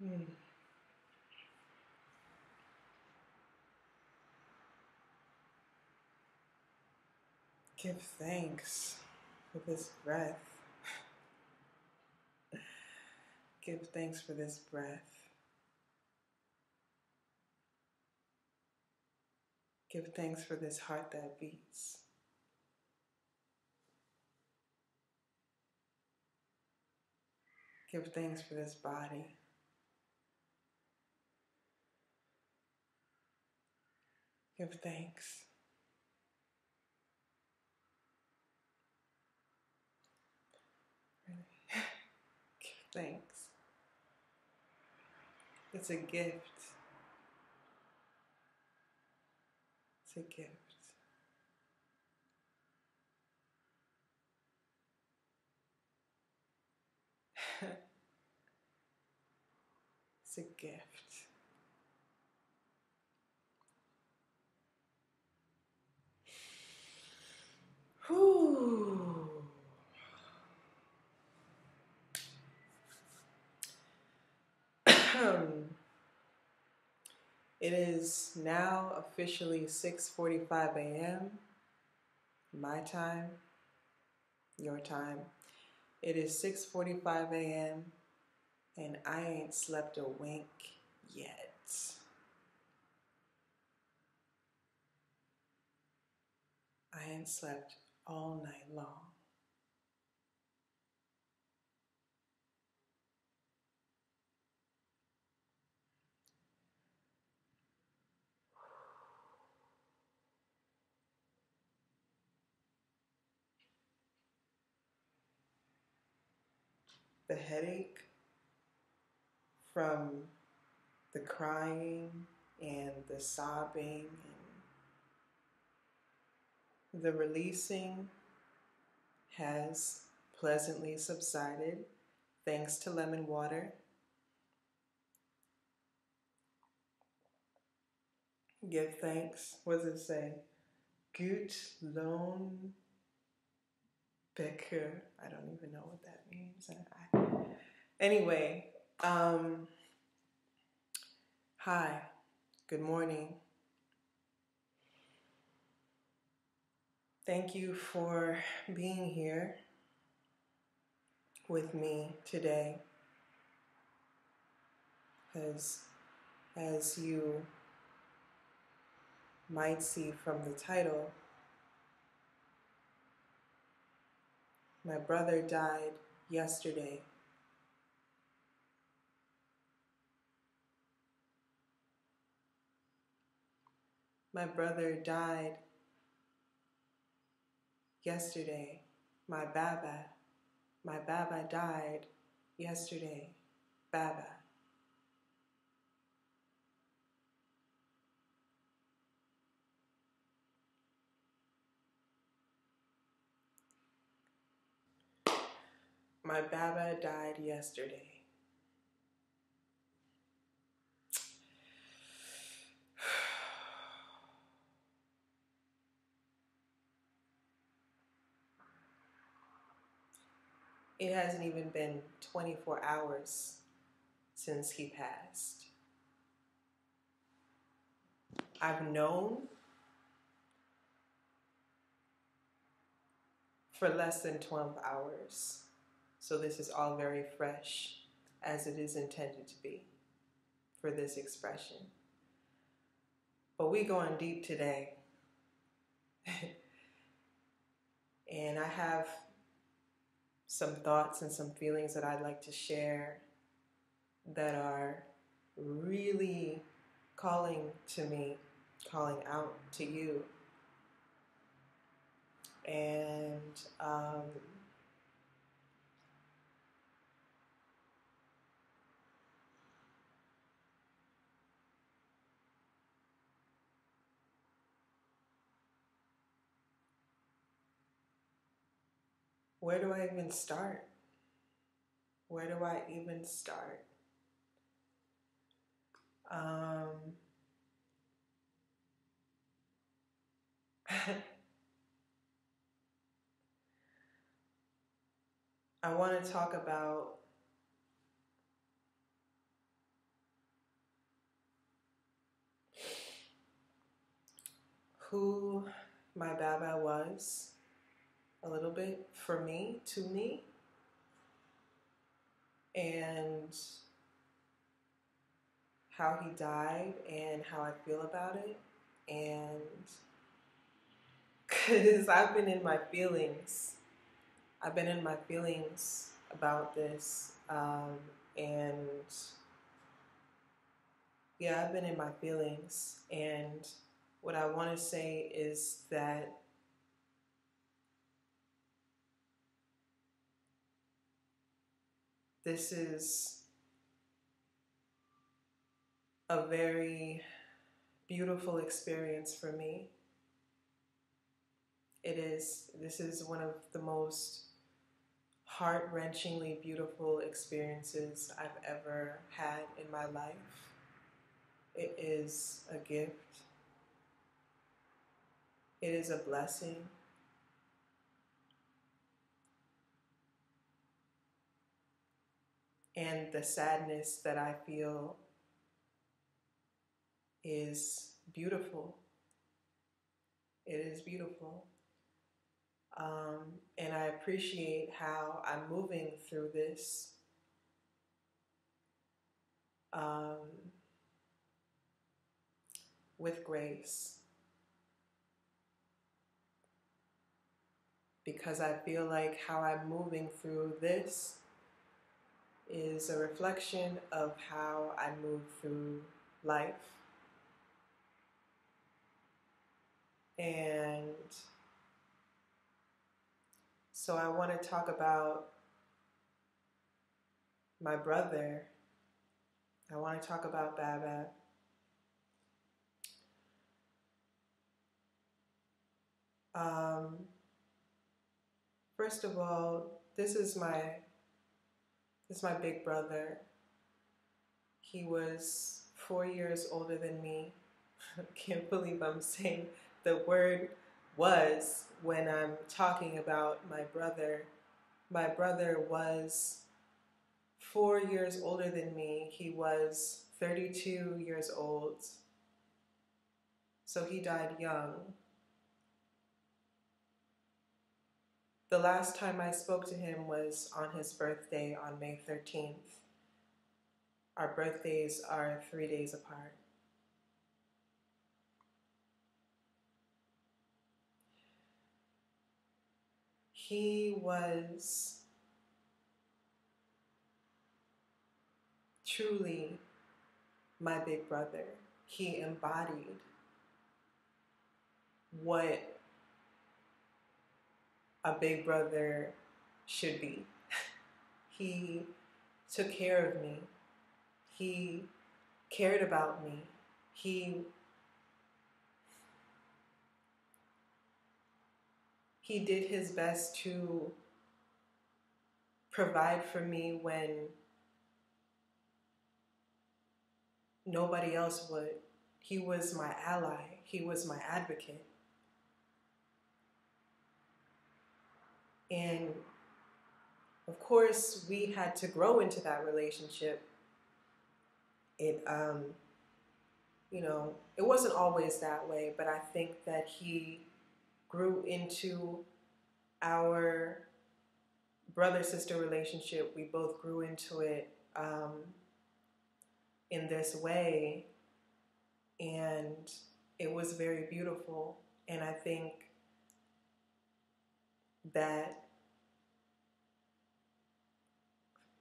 Hmm. Give thanks for this breath. Give thanks for this breath. Give thanks for this heart that beats. Give thanks for this body. Give thanks. Really. Give thanks. It's a gift. It's a gift. It's a gift. Whew. It is now officially 6:45 a.m. my time, your time. It is 6:45 a.m. and I ain't slept a wink yet. I ain't slept all night long. The headache from the crying and the sobbing and the releasing has pleasantly subsided thanks to lemon water. Give thanks. What does it say? Gut Lohn Becker. I don't even know what that means. Anyway, hi, good morning. Thank you for being here with me today. As you might see from the title, my brother died yesterday. My brother died yesterday. My Baba died yesterday. Baba. My Baba died yesterday. It hasn't even been 24 hours since he passed. I've known for less than 12 hours. So this is all very fresh, as it is intended to be for this expression. But we going deep today. And I have some thoughts and some feelings that I'd like to share that are really calling to me, calling out to you. And where do I even start? Where do I even start? I want to talk about who my Baba was a little bit for me, to me, and how he died and how I feel about it. And because I've been in my feelings. I've been in my feelings about this. And yeah, I've been in my feelings. And what I want to say is that this is a very beautiful experience for me. This is one of the most heart-wrenchingly beautiful experiences I've ever had in my life. It is a gift. It is a blessing. And the sadness that I feel is beautiful. It is beautiful. And I appreciate how I'm moving through this with grace. Because I feel like how I'm moving through this is a reflection of how I move through life. And so I want to talk about my brother. I want to talk about Baba. First of all, this is my big brother. He was 4 years older than me. I can't believe I'm saying the word was when I'm talking about my brother. My brother was 4 years older than me. He was 32 years old. So he died young. The last time I spoke to him was on his birthday on May 13th. Our birthdays are 3 days apart. He was truly my big brother. He embodied what a big brother should be. He took care of me. He cared about me. He did his best to provide for me when nobody else would. He was my ally. He was my advocate. And of course, we had to grow into that relationship. It wasn't always that way, but I think that he grew into our brother-sister relationship. We both grew into it in this way, and it was very beautiful. And I think that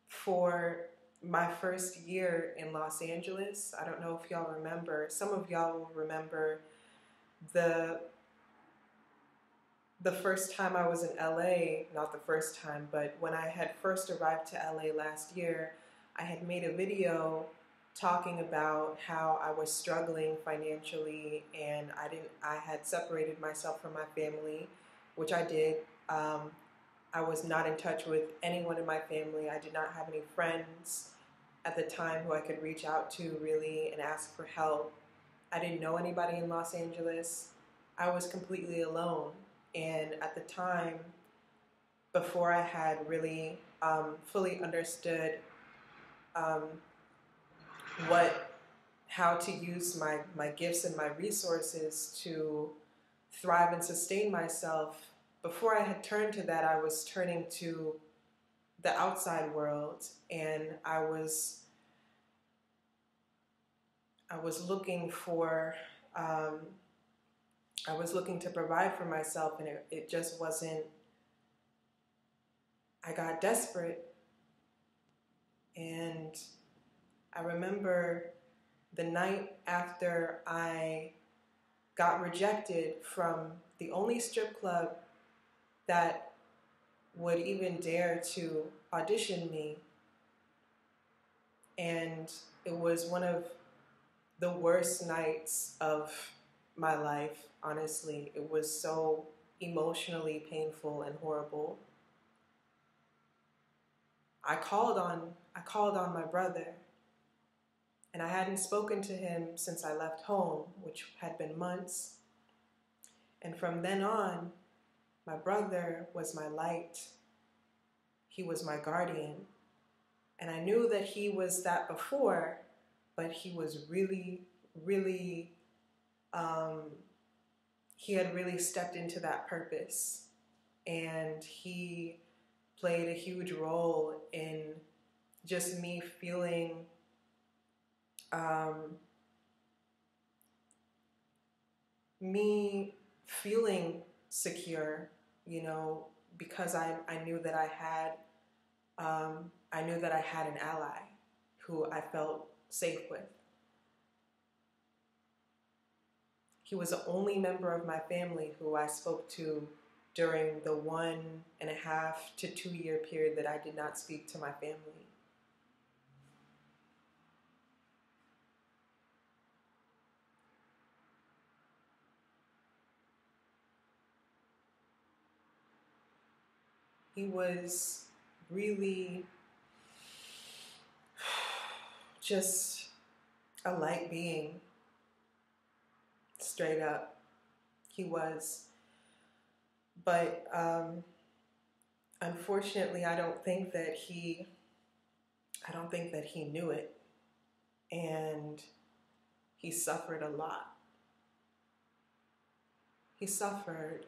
for my first year in Los Angeles, I don't know if y'all remember, some of y'all will remember the first time I was in LA, not the first time, but when I had first arrived to LA last year, I had made a video talking about how I was struggling financially, and I had separated myself from my family, which I did. I was not in touch with anyone in my family. I did not have any friends at the time who I could reach out to really and ask for help. I didn't know anybody in Los Angeles. I was completely alone. And at the time, before I had really fully understood how to use my gifts and my resources to thrive and sustain myself, before I had turned to that, I was turning to the outside world, and I was looking for, I was looking to provide for myself, and it just wasn't. I got desperate, and I remember the night after I got rejected from the only strip club that would even dare to audition me. And it was one of the worst nights of my life, honestly. It was so emotionally painful and horrible. I called on my brother, and I hadn't spoken to him since I left home, which had been months. And from then on, my brother was my light. He was my guardian. And I knew that he was that before, but he was really, really, he had really stepped into that purpose. And he played a huge role in just me feeling secure, you know, because I knew that I knew that I had an ally who I felt safe with. He was the only member of my family who I spoke to during the 1.5 to 2 year period that I did not speak to my family. He was really just a light being, straight up. He was. But unfortunately, I don't think that he knew it, and he suffered a lot. He suffered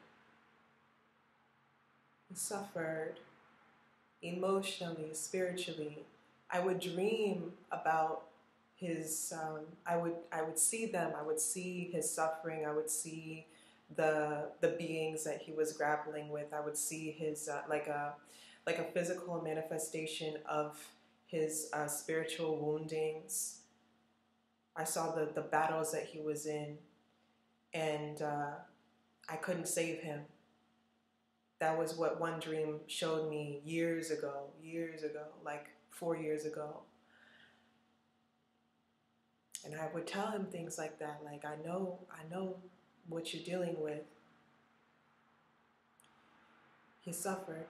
emotionally, spiritually. I would dream about his, I would see them, I would see his suffering, I would see the beings that he was grappling with. I would see his, like a physical manifestation of his spiritual woundings. I saw the battles that he was in, and I couldn't save him. That was what one dream showed me years ago, like 4 years ago. And I would tell him things like that, like, I know what you're dealing with. He suffered,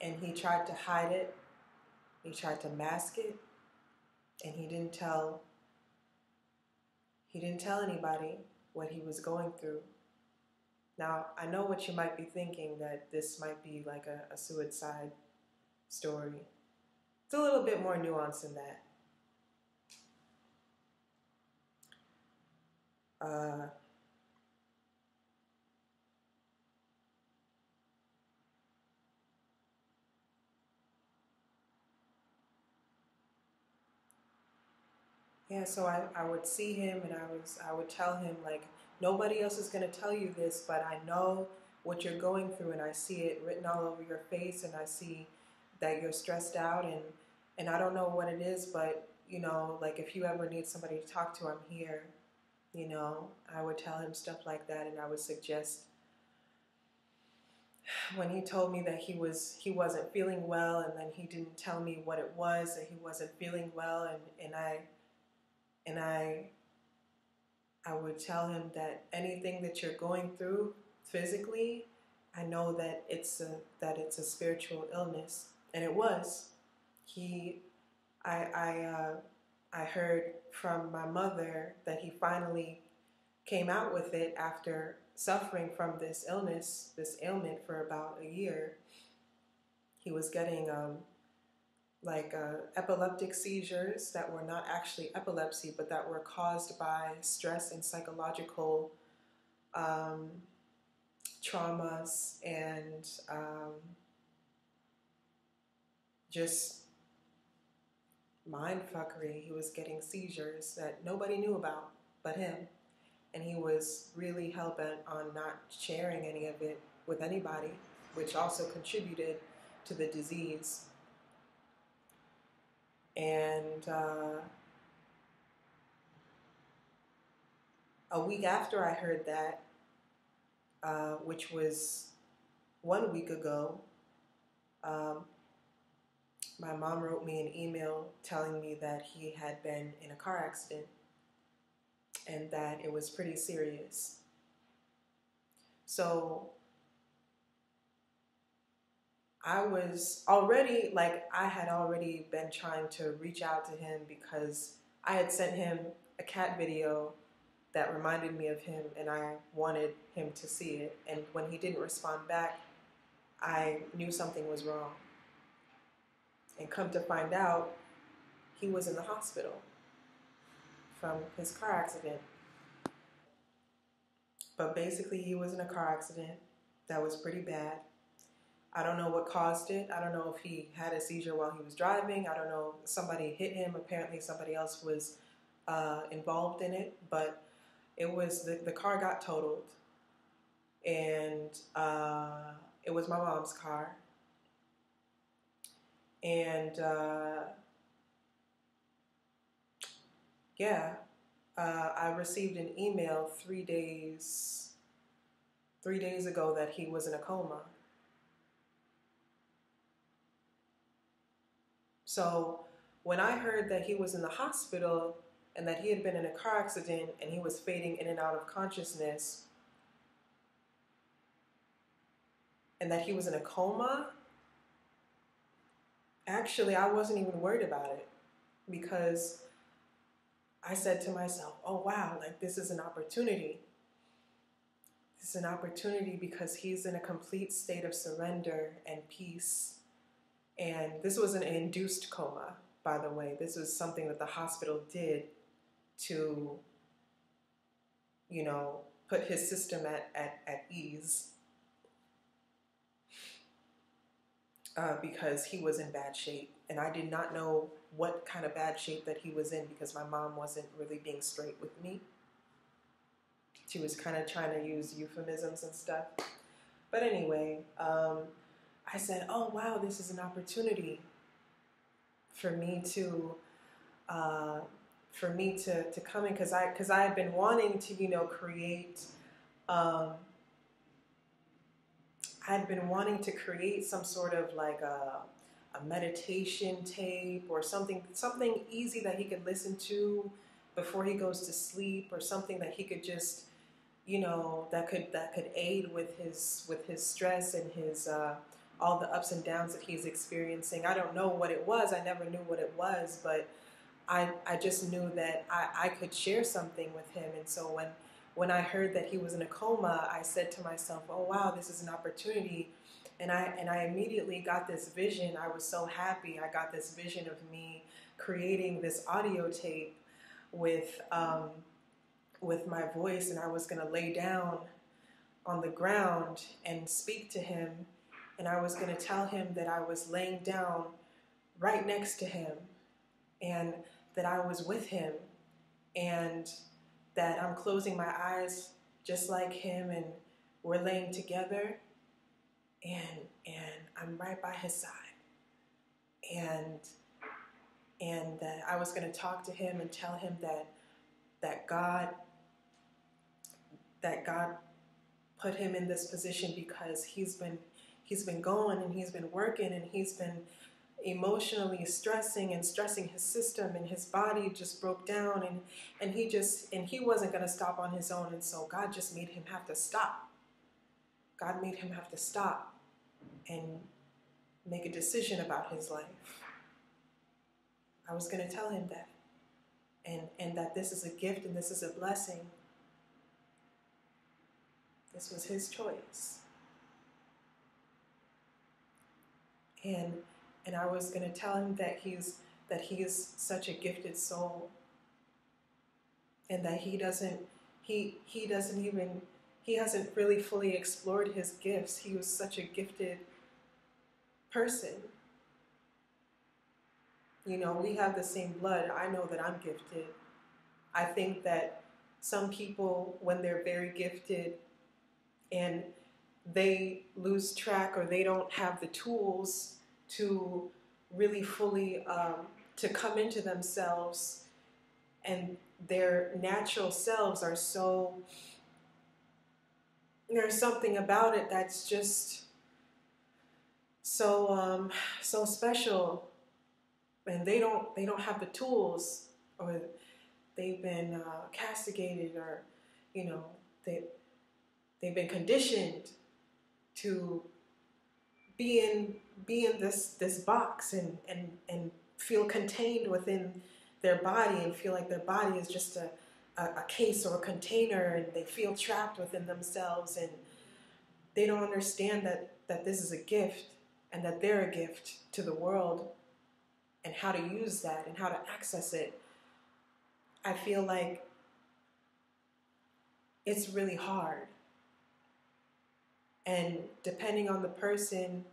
and he tried to hide it, he tried to mask it, and he didn't tell anybody what he was going through. Now, I know what you might be thinking, that this might be like a suicide story. It's a little bit more nuanced than that. Yeah, so I would see him, and I would tell him, like, nobody else is going to tell you this, but I know what you're going through, and I see it written all over your face, and I see that you're stressed out, and I don't know what it is, but, you know, like, if you ever need somebody to talk to, I'm here. You know, I would tell him stuff like that, and I would suggest, when he told me that he wasn't feeling well, and then he didn't tell me what it was, that he wasn't feeling well, and I would tell him that anything that you're going through physically, I know that it's a spiritual illness, and it was. I heard from my mother that he finally came out with it after suffering from this ailment for about a year. He was getting epileptic seizures that were not actually epilepsy, but that were caused by stress and psychological traumas and just mind fuckery. He was getting seizures that nobody knew about but him. And he was really hell-bent on not sharing any of it with anybody, which also contributed to the disease. And a week after I heard that, which was 1 week ago, my mom wrote me an email telling me that he had been in a car accident and that it was pretty serious. So I was already, I had already been trying to reach out to him because I had sent him a cat video that reminded me of him and I wanted him to see it. And when he didn't respond back, I knew something was wrong. And come to find out, he was in the hospital from his car accident. But basically, he was in a car accident that was pretty bad. I don't know what caused it. I don't know if he had a seizure while he was driving. I don't know. Somebody hit him. Apparently, somebody else was involved in it. But it was the car got totaled, and it was my mom's car. And I received an email 3 days ago that he was in a coma. So when I heard that he was in the hospital and that he had been in a car accident and he was fading in and out of consciousness and that he was in a coma, actually I wasn't even worried about it because I said to myself, oh wow, this is an opportunity. This is an opportunity because he's in a complete state of surrender and peace. And this was an induced coma, by the way. This was something that the hospital did to, put his system at ease because he was in bad shape. And I did not know what kind of bad shape that he was in because my mom wasn't really being straight with me. She was kind of trying to use euphemisms and stuff. But anyway, I said, oh wow, this is an opportunity for me to come in because I had been wanting to create I'd been wanting to create some sort of a meditation tape or something easy that he could listen to before he goes to sleep, or something that he could just that could aid with his stress and his all the ups and downs that he's experiencing. I don't know what it was. I never knew what it was, but I just knew that I could share something with him. And so when I heard that he was in a coma, I said to myself, oh wow, this is an opportunity. And I immediately got this vision. I was so happy. I got this vision of me creating this audio tape with my voice, and I was going to lay down on the ground and speak to him, and I was going to tell him that I was laying down right next to him and that I was with him and that I'm closing my eyes just like him and we're laying together and I'm right by his side, and that I was going to talk to him and tell him that God put him in this position because he's been going and he's been working and he's been emotionally stressing his system, and his body just broke down, and he wasn't going to stop on his own, and so God just made him have to stop. God made him have to stop and make a decision about his life. I was going to tell him that, and that this is a gift and this is a blessing. This was his choice. And I was going to tell him that he is such a gifted soul, and that he doesn't he hasn't really fully explored his gifts. He was such a gifted person. You know, we have the same blood. I know that I'm gifted. I think that some people, when they're very gifted and they lose track or they don't have the tools to really fully to come into themselves, and their natural selves are so, there's something about it that's just so so special, and they don't have the tools, or they've been castigated, or you know, they've been conditioned to be in this box and feel contained within their body, and feel like their body is just a case or a container, and they feel trapped within themselves, and they don't understand that this is a gift, and that they're a gift to the world, and how to use that and how to access it. I feel like it's really hard. And depending on the person,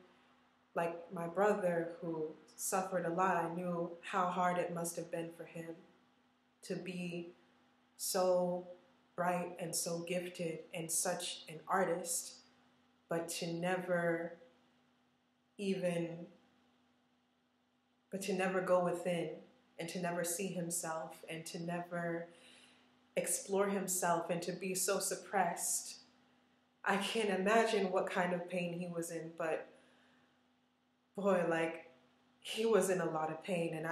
like my brother who suffered a lot, I knew how hard it must have been for him to be so bright and so gifted and such an artist, but to never go within, and to never see himself, and to never explore himself, and to be so suppressed. I can't imagine what kind of pain he was in, but boy, like, he was in a lot of pain, and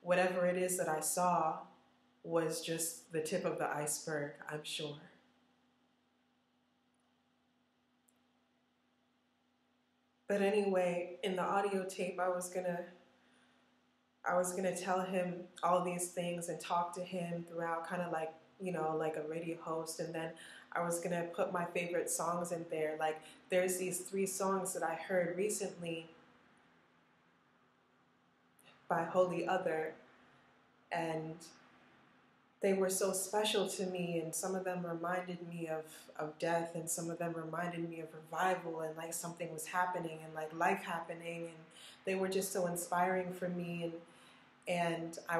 whatever it is that I saw was just the tip of the iceberg, I'm sure. But anyway, in the audio tape, I was gonna tell him all these things and talk to him throughout, kind of like, you know, like a radio host. And then I was gonna put my favorite songs in there. Like, there's these 3 songs that I heard recently by Holy Other, and they were so special to me, and some of them reminded me of death, and some of them reminded me of revival, and like something was happening, and like life happening, and they were just so inspiring for me. And I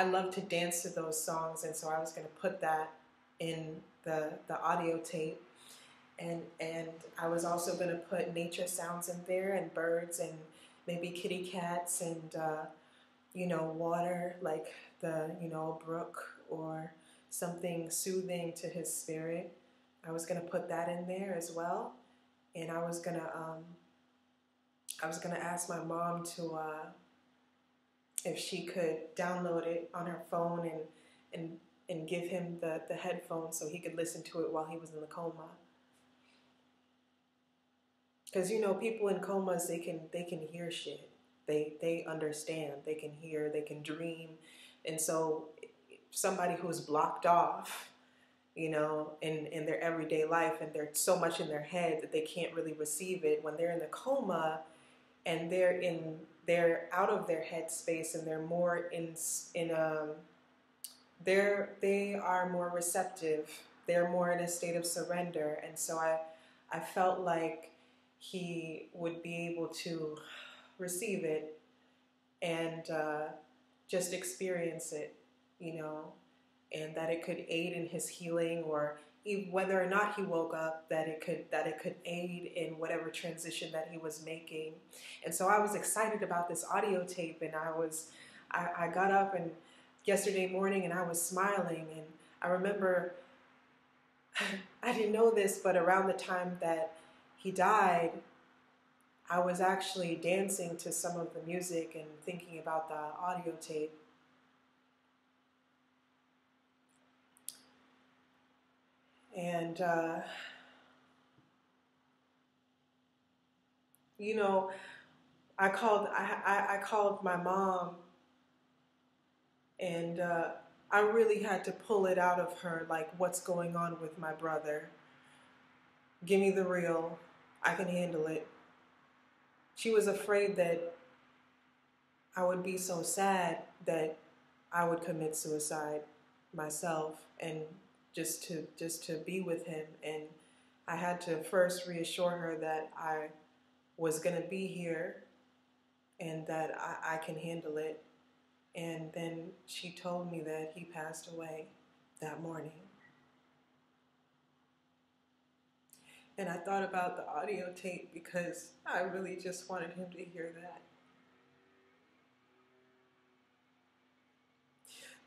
love to dance to those songs, and so I was gonna put that in the audio tape. And I was also gonna put nature sounds in there, and birds, and maybe kitty cats, and you know, water, like the, you know, brook, or something soothing to his spirit. I was gonna put that in there as well. And I was gonna ask my mom to if she could download it on her phone, and give him the headphones so he could listen to it while he was in the coma. Because, you know, people in comas, they can hear shit. They understand. They can hear. They can dream. And so somebody who's blocked off, you know, in their everyday life, and they're so much in their head that they can't really receive it, when they're in the coma and they're out of their head space, and they're more they are more receptive. They're more in a state of surrender. And so I felt like he would be able to receive it, and just experience it, you know, and that it could aid in his healing, or whether or not he woke up, that it could aid in whatever transition that he was making. And so I was excited about this audio tape, and I got up and yesterday morning, and I was smiling, and I remember, I didn't know this, but around the time that he died, I was actually dancing to some of the music and thinking about the audio tape. And, you know, I called my mom, and I really had to pull it out of her, like, what's going on with my brother. Give me the real. I can handle it. She was afraid that I would be so sad that I would commit suicide myself, and just to be with him. And I had to first reassure her that I was going to be here and that I can handle it. And then she told me that he passed away that morning. And I thought about the audio tape because I really just wanted him to hear that.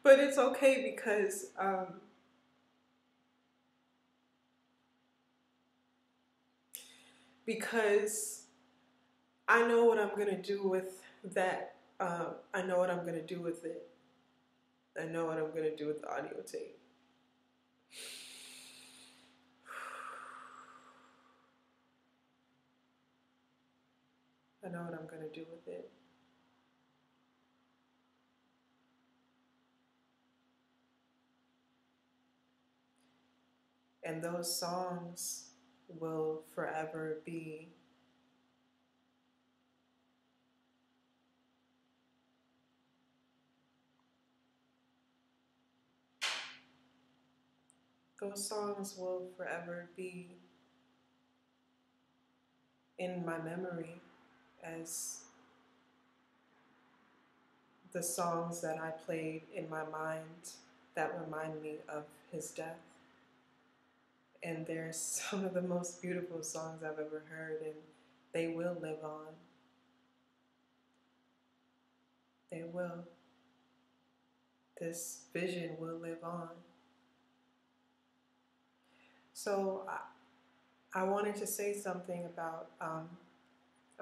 But it's okay because I know what I'm going to do with that. I know what I'm going to do with it. I know what I'm going to do with the audio tape. I know what I'm going to do with it. And those songs will forever be in my memory as the songs that I played in my mind that remind me of his death. And they're some of the most beautiful songs I've ever heard, and they will live on. They will. This vision will live on. So I wanted to say something about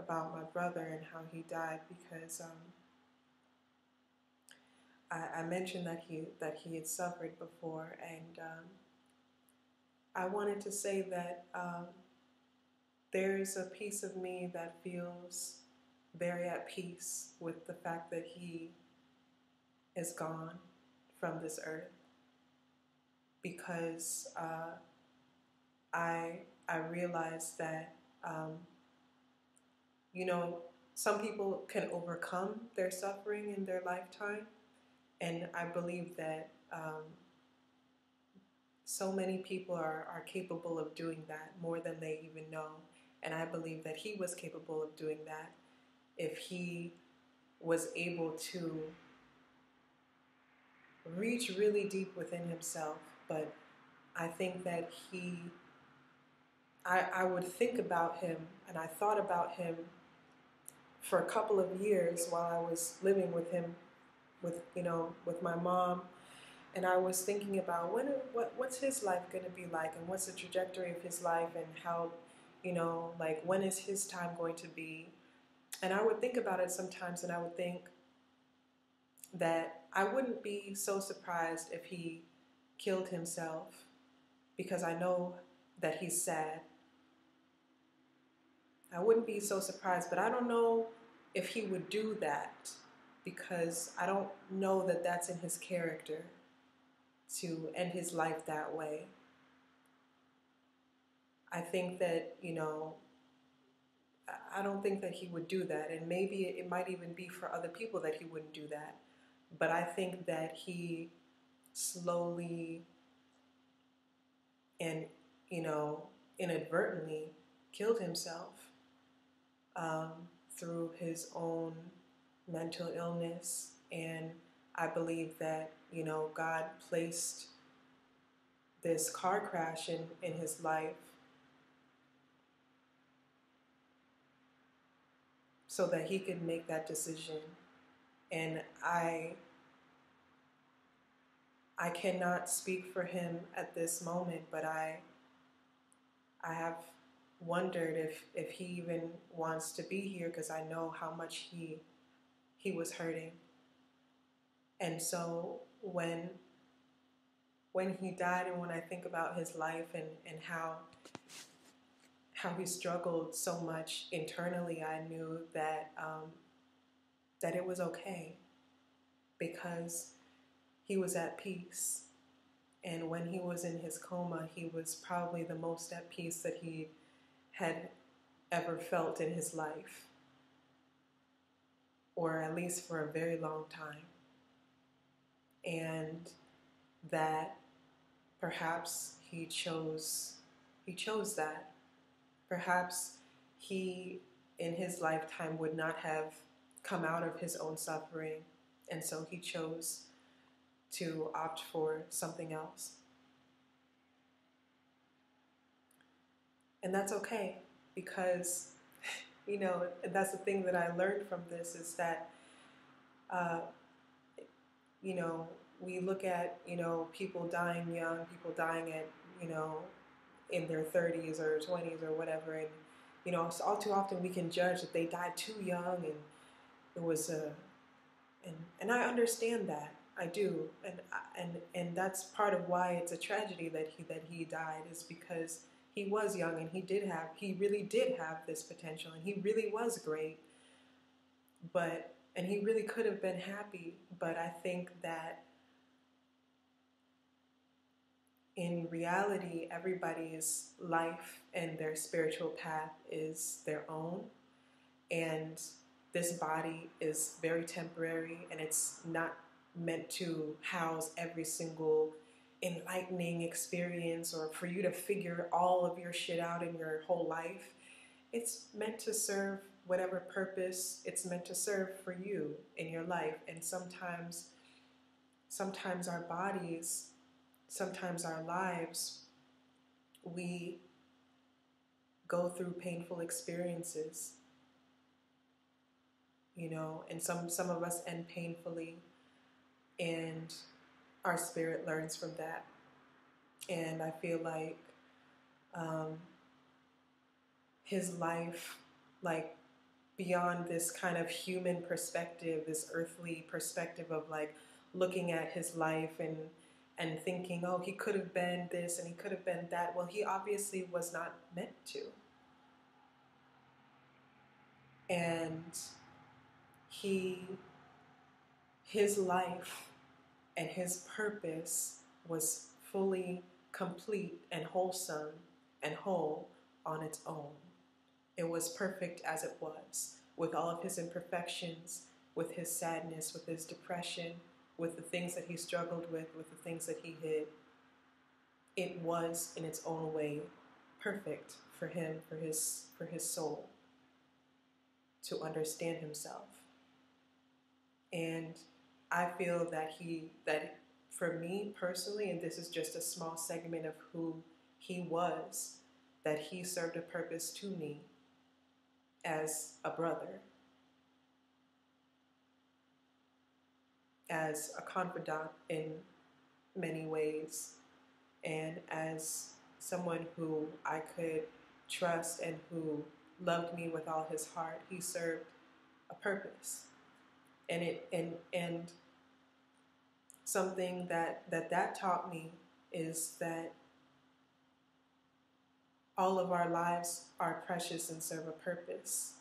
my brother and how he died, because I mentioned that he had suffered before, and I wanted to say that there's a piece of me that feels very at peace with the fact that he is gone from this earth, because I realize that some people can overcome their suffering in their lifetime, and I believe that so many people are capable of doing that more than they even know. And I believe that he was capable of doing that if he was able to reach really deep within himself. But I think that I would think about him, and I thought about him for a couple of years while I was living with him, with my mom. And I was thinking about what's his life going to be like, and what's the trajectory of his life, and how, when is his time going to be? And I would think about it sometimes, and I would think that I wouldn't be so surprised if he killed himself, because I know that he's sad. I wouldn't be so surprised, but I don't know if he would do that, because I don't know that that's in his character to end his life that way. I think that, I don't think that he would do that. And maybe it might even be for other people that he wouldn't do that. But I think that he slowly and, inadvertently killed himself through his own mental illness. And I believe that, God placed this car crash in his life so that he could make that decision. And I cannot speak for him at this moment, but I have wondered if he even wants to be here, because I know how much he was hurting. And so when he died, and when I think about his life and how he struggled so much internally, I knew that that it was okay, because he was at peace. And when he was in his coma, he was probably the most at peace that he had ever felt in his life, or at least for a very long time. And that perhaps he chose that. Perhaps he, in his lifetime, would not have come out of his own suffering, and so he chose to opt for something else. And that's okay, because, that's the thing that I learned from this, is that, uh, we look at, people dying young, people dying at, in their 30s or 20s or whatever, and, so all too often we can judge that they died too young, and it was and I understand that. I do, and that's part of why it's a tragedy that he died, is because he was young and he really did have this potential, and he really was great, and he really could have been happy. But I think that in reality, everybody's life and their spiritual path is their own, and this body is very temporary, and it's not meant to house every single enlightening experience or for you to figure all of your shit out in your whole life. It's meant to serve whatever purpose it's meant to serve for you in your life. And sometimes our bodies, sometimes our lives, we go through painful experiences, and some of us end painfully, and our spirit learns from that. And I feel like his life, like, beyond this kind of human perspective, this earthly perspective of like looking at his life and thinking, oh, he could have been this and he could have been that. Well, he obviously was not meant to. And his life and his purpose was fully complete and wholesome and whole on its own. It was perfect as it was, with all of his imperfections, with his sadness, with his depression, with the things that he struggled with the things that he hid. It was, in its own way, perfect for him, for his soul, to understand himself. And I feel that for me personally, and this is just a small segment of who he was, that he served a purpose to me as a brother, as a confidant in many ways, and as someone who I could trust and who loved me with all his heart. He served a purpose. And something that taught me is that all of our lives are precious and serve a purpose,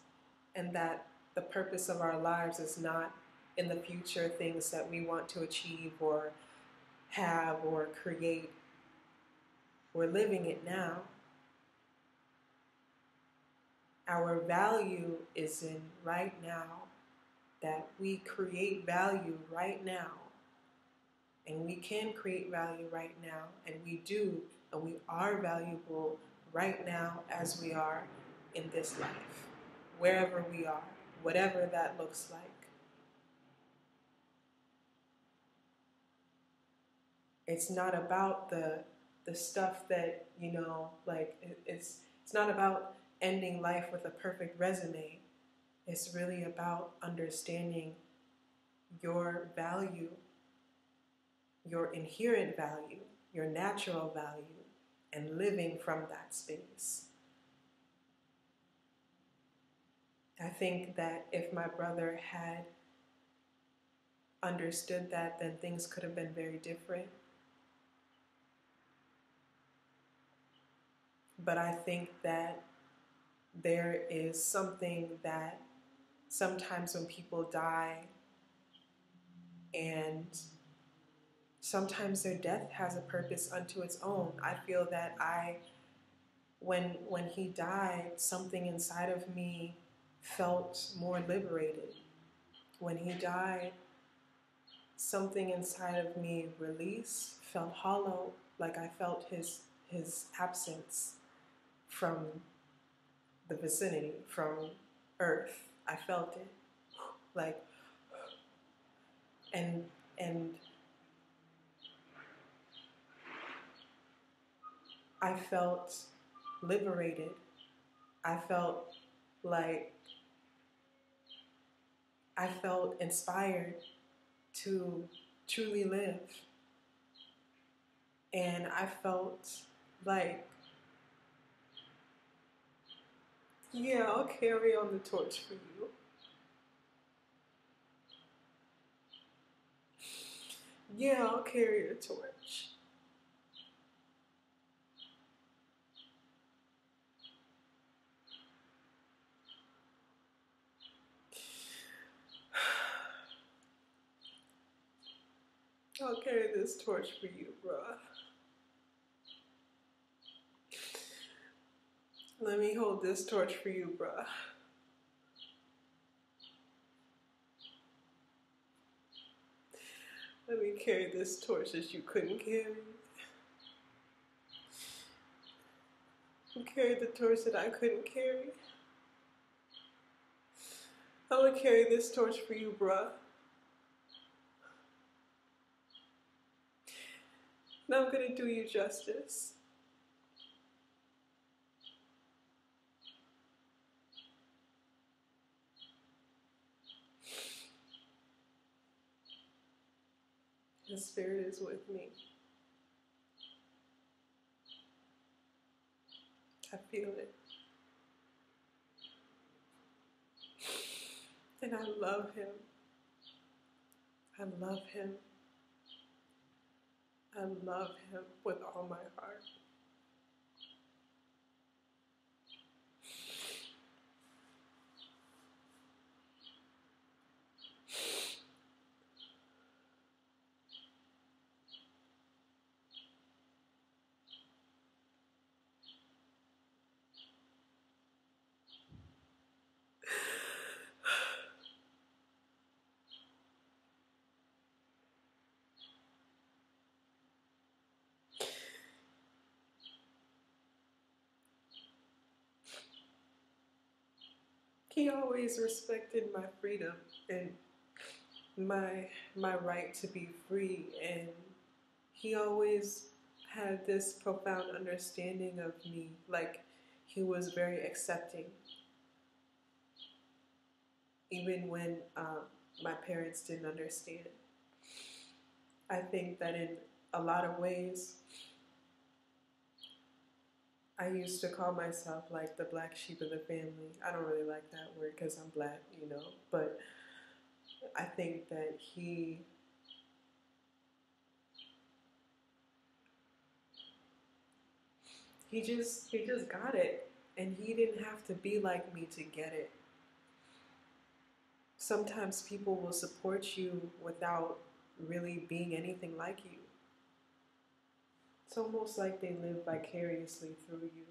and that the purpose of our lives is not in the future things that we want to achieve or have or create. We're living it now. Our value is in right now, that we create value right now. And we can create value right now, and we do, and we are valuable right now as we are in this life, wherever we are, whatever that looks like. It's not about the stuff that, it's not about ending life with a perfect resume. It's really about understanding your value, your inherent value, your natural value, and living from that space. I think that if my brother had understood that, then things could have been very different. But I think that there is something that sometimes when people die, and sometimes their death has a purpose unto its own. I feel that when he died, something inside of me felt more liberated. When he died, something inside of me released, felt hollow, Like I felt his absence from the vicinity, from Earth. I felt it, like, and and I felt liberated. I felt like I felt inspired to truly live. And I felt like, yeah, I'll carry on the torch for you. Yeah, I'll carry the torch. I'll carry this torch for you, bruh. Let me hold this torch for you, bruh. Let me carry this torch that you couldn't carry. You carried the torch that I couldn't carry. I'm gonna carry this torch for you, bruh. And I'm gonna do you justice. The Spirit is with me. I feel it. And I love him. I love him. I love him with all my heart. He always respected my freedom and my right to be free, and he always had this profound understanding of me. Like, he was very accepting, even when my parents didn't understand. I think that in a lot of ways, I used to call myself like the black sheep of the family. I don't really like that word because I'm black, you know, but I think that he just got it, and he didn't have to be like me to get it. Sometimes people will support you without really being anything like you. It's almost like they live vicariously through you.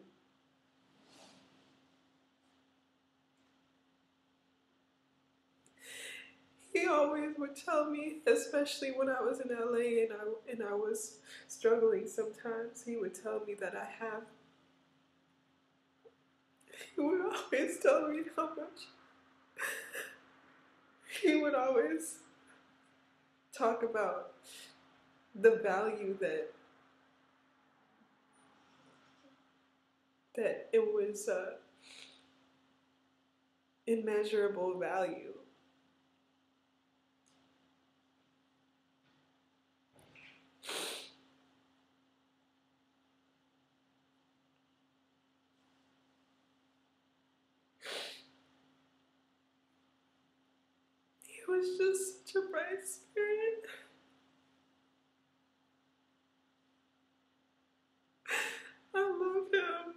He always would tell me, especially when I was in LA and I was struggling sometimes, he would tell me that I have. He would always tell me how much. He would always talk about the value that it was immeasurable value. He was just such a bright spirit. I love him.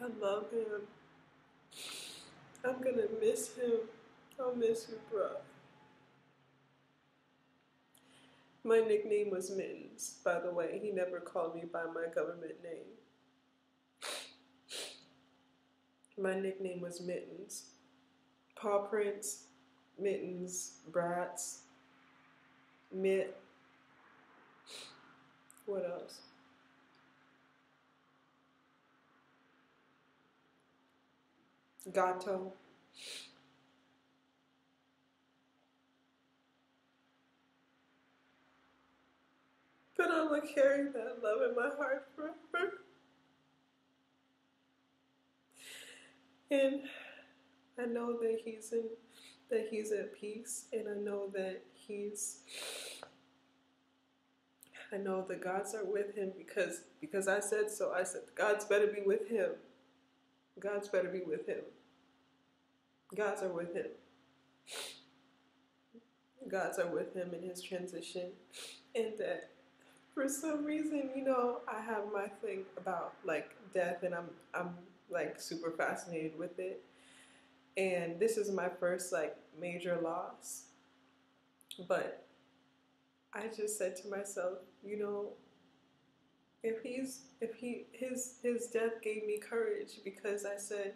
I love him. I'm gonna miss him. I'll miss you, bro. My nickname was Mittens, by the way. He never called me by my government name. My nickname was Mittens. Paw Prints, Mittens, Bratz, Mitt. What else? Gato. But I'm gonna carry that love in my heart forever. And I know that he's at peace, and I know the gods are with him because I said so. I said God's better be with him. God's better be with him. Gods are with him. Gods are with him in his transition, and that for some reason, I have my thing about like death, and I'm like super fascinated with it. And this is my first like major loss, but I just said to myself, his death gave me courage, because I said,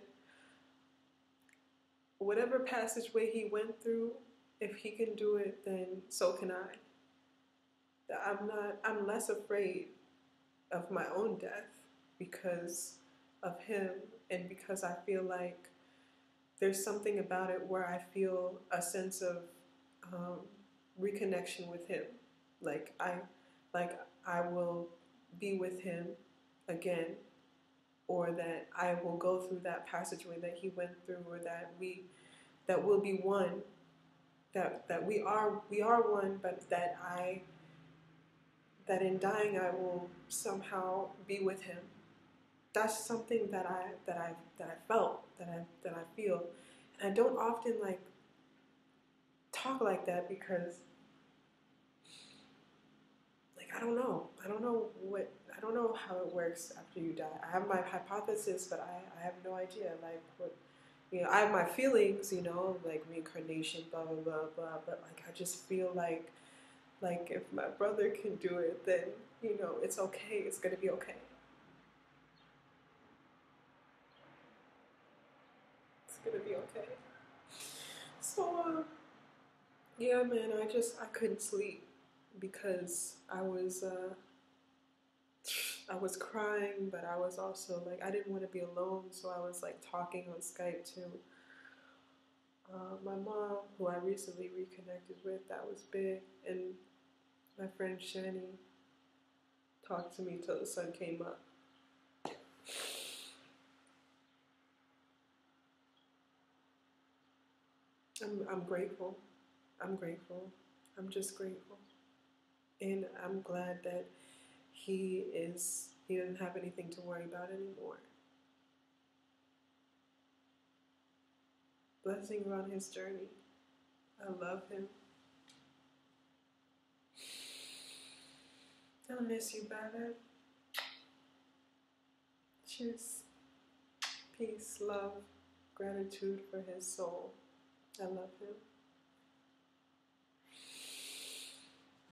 whatever passageway he went through, if he can do it, then so can I. I'm less afraid of my own death because of him, and because I feel like there's something about it where I feel a sense of um, reconnection with him. Like I will be with him again, or that I will go through that passageway that he went through, or that we'll be one, that we are one, but that in dying I will somehow be with him. That's something that I felt, that I feel. And I don't often like talk like that, because like I don't know how it works after you die. I have my hypothesis, but I have no idea like what, I have my feelings, like reincarnation, blah blah blah blah, but like I just feel like if my brother can do it, then it's okay. It's gonna be okay. It's gonna be okay. So yeah, man, I couldn't sleep because I was crying, but I was also like, I didn't want to be alone, so I was like talking on Skype to my mom, who I recently reconnected with. That was big, and my friend Shani talked to me till the sun came up. I'm grateful. I'm grateful. I'm just grateful, and I'm glad that he doesn't have anything to worry about anymore. Blessings on his journey. I love him. I miss you, Baba. Cheers. Peace, love, gratitude for his soul. I love him.